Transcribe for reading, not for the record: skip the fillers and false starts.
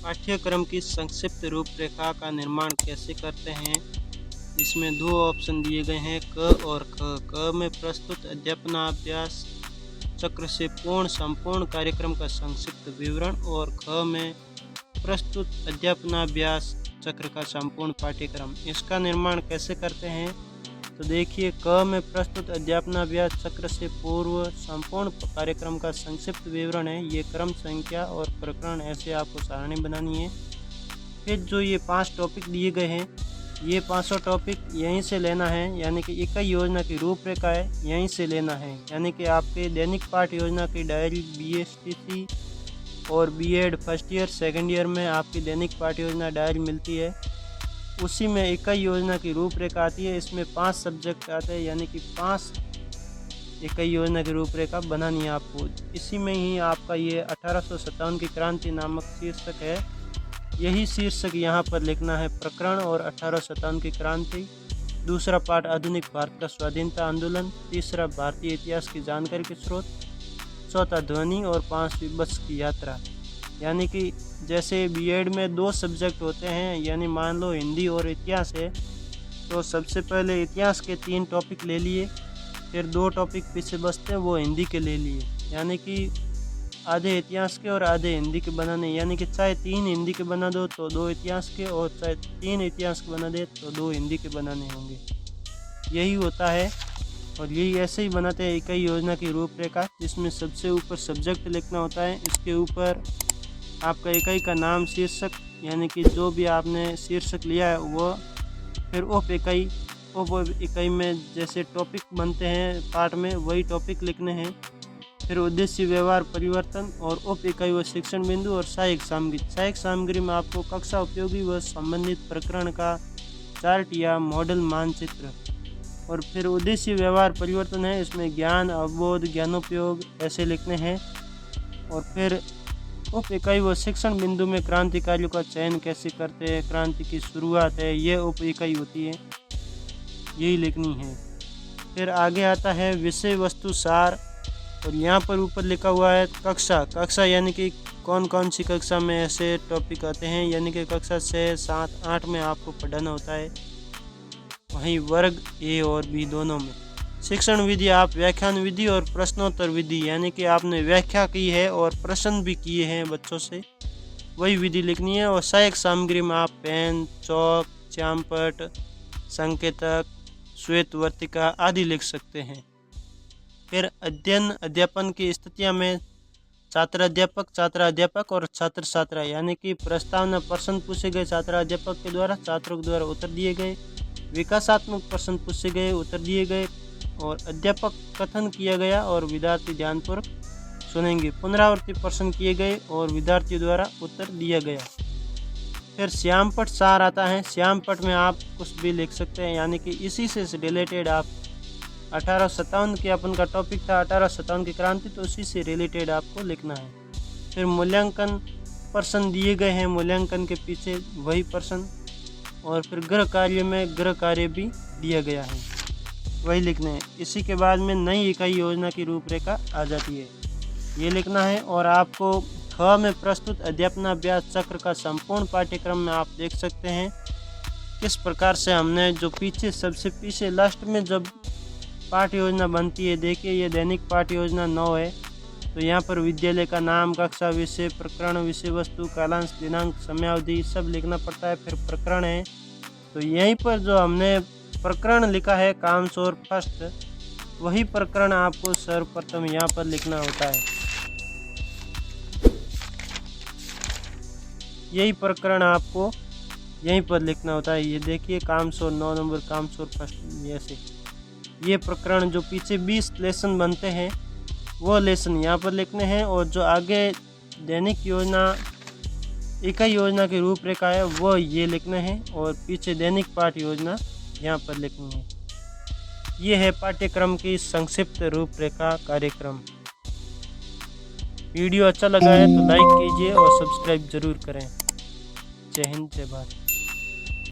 पाठ्यक्रम की संक्षिप्त रूपरेखा का निर्माण कैसे करते हैं। इसमें दो ऑप्शन दिए गए हैं, क और ख। क में प्रस्तुत अध्यापनाभ्यास चक्र से पूर्ण संपूर्ण कार्यक्रम का संक्षिप्त विवरण और ख में प्रस्तुत अध्यापनाभ्यास चक्र का संपूर्ण पाठ्यक्रम। इसका निर्माण कैसे करते हैं तो देखिए, क में प्रस्तुत अध्यापनाभ्यास चक्र से पूर्व संपूर्ण कार्यक्रम का संक्षिप्त विवरण है। ये क्रम, संख्या और प्रकरण ऐसे आपको सारणी बनानी है। फिर जो ये 5 टॉपिक दिए गए हैं, ये 500 टॉपिक यहीं से लेना है, यानी कि इकाई योजना की रूपरेखा है, यहीं से लेना है। यानी कि आपके दैनिक पाठ योजना की डायरी BSTC और B.Ed first year second year में आपकी दैनिक पाठ योजना डायरी मिलती है, उसी में इकाई योजना की रूपरेखा आती है। इसमें 5 सब्जेक्ट आते हैं, यानी कि 5 इकाई योजना की रूपरेखा बनानी है आपको। इसी में ही आपका ये 1857 की क्रांति नामक शीर्षक है। यही शीर्षक यहाँ पर लिखना है, प्रकरण और 1857 की क्रांति। दूसरा पाठ आधुनिक भारत का स्वाधीनता आंदोलन। तीसरा भारतीय इतिहास की जानकारी के स्रोत। चौथा ध्वनि और 5वीं बस की यात्रा। यानी कि जैसे B.Ed में 2 सब्जेक्ट होते हैं, यानी मान लो हिंदी और इतिहास है, तो सबसे पहले इतिहास के 3 टॉपिक ले लिए, फिर 2 टॉपिक पीछे बचते हैं वो हिंदी के ले लिए। यानी कि आधे इतिहास के और आधे हिंदी के बनाने, यानी कि चाहे 3 हिंदी के बना दो तो 2 इतिहास के, और चाहे 3 इतिहास के बना दे तो 2 हिंदी के बनाने होंगे। यही होता है और यही ऐसे ही बनाते हैं इकाई योजना की रूपरेखा, जिसमें सबसे ऊपर सब्जेक्ट लिखना होता है। इसके ऊपर आपका इकाई का नाम, शीर्षक, यानी कि जो भी आपने शीर्षक लिया है वो, फिर उप इकाई में जैसे टॉपिक बनते हैं पाठ में, वही टॉपिक लिखने हैं। फिर उद्देश्य, व्यवहार, परिवर्तन और उप इकाई व शिक्षण बिंदु और सहायक सामग्री। सहायक सामग्री में आपको कक्षा उपयोगी व संबंधित प्रकरण का चार्ट या मॉडल मानचित्र। और फिर उद्देश्य, व्यवहार, परिवर्तन है, इसमें ज्ञान, अवबोध, ज्ञानोपयोग ऐसे लिखने हैं। और फिर उप इकाई व शिक्षण बिंदु में क्रांतिकारियों का चयन कैसे करते हैं, क्रांति की शुरुआत है, ये उप इकाई होती है, यही लिखनी है। फिर आगे आता है विषय वस्तु सार, और यहाँ पर ऊपर लिखा हुआ है कक्षा, यानी कि कौन कौन सी कक्षा में ऐसे टॉपिक आते हैं, यानी कि कक्षा 6, 7, 8 में आपको पढ़ाना होता है, वहीं वर्ग A और B दोनों में। शिक्षण विधि, आप व्याख्यान विधि और प्रश्नोत्तर विधि, यानी कि आपने व्याख्या की है और प्रश्न भी किए हैं बच्चों से, वही विधि लिखनी है। और सहायक सामग्री में आप पेन, चौक, चामपट, संकेतक, श्वेत वर्तिका आदि लिख सकते हैं। फिर अध्ययन अध्यापन की स्थितियां में छात्र अध्यापक और छात्र छात्रा, यानी कि प्रस्तावना प्रश्न पूछे गए छात्र अध्यापक के द्वारा, छात्रों के द्वारा उत्तर दिए गए, विकासात्मक प्रश्न पूछे गए, उत्तर दिए गए, और अध्यापक कथन किया गया और विद्यार्थी ध्यानपूर्वक सुनेंगे, पुनरावृत्ति प्रश्न किए गए और विद्यार्थियों द्वारा उत्तर दिया गया। फिर श्यामपट सार आता है। श्यामपट में आप कुछ भी लिख सकते हैं, यानी कि इसी से रिलेटेड आप 1857 के अपन का टॉपिक था 1857 की क्रांति, तो उसी से रिलेटेड आपको लिखना है। फिर मूल्यांकन प्रश्न दिए गए हैं, मूल्यांकन के पीछे वही प्रश्न, और फिर गृह कार्य में गृह कार्य भी दिया गया है, वही लिखने हैं। इसी के बाद में नई इकाई योजना की रूपरेखा आ जाती है, ये लिखना है। और आपको ख में प्रस्तुत अध्यापनाभ्यास चक्र का संपूर्ण पाठ्यक्रम में आप देख सकते हैं किस प्रकार से हमने जो पीछे सबसे पीछे लास्ट में जब पाठ योजना बनती है, देखिए ये दैनिक पाठ योजना 9 है, तो यहाँ पर विद्यालय का नाम, कक्षा, विषय, प्रकरण, विषय वस्तु, कालांश, दिनांक, समयावधि सब लिखना पड़ता है। फिर प्रकरण है, तो यहीं पर जो हमने प्रकरण लिखा है कामचोर फर्स्ट, वही प्रकरण आपको सर्वप्रथम यहाँ पर लिखना होता है। यही प्रकरण आपको यहीं पर लिखना होता है। ये देखिए कामचोर 9 नंबर, कामचोर फर्स्ट, ऐसे ये प्रकरण जो पीछे 20 लेसन बनते हैं वो लेसन यहाँ पर लिखने हैं। और जो आगे दैनिक योजना इकाई योजना की रूपरेखा है वो ये लिखने हैं, और पीछे दैनिक पाठ योजना यहाँ पर लिखनी है। ये है पाठ्यक्रम की संक्षिप्त रूपरेखा कार्यक्रम। वीडियो अच्छा लगा है तो लाइक कीजिए और सब्सक्राइब जरूर करें। जय हिंद, जय भारत।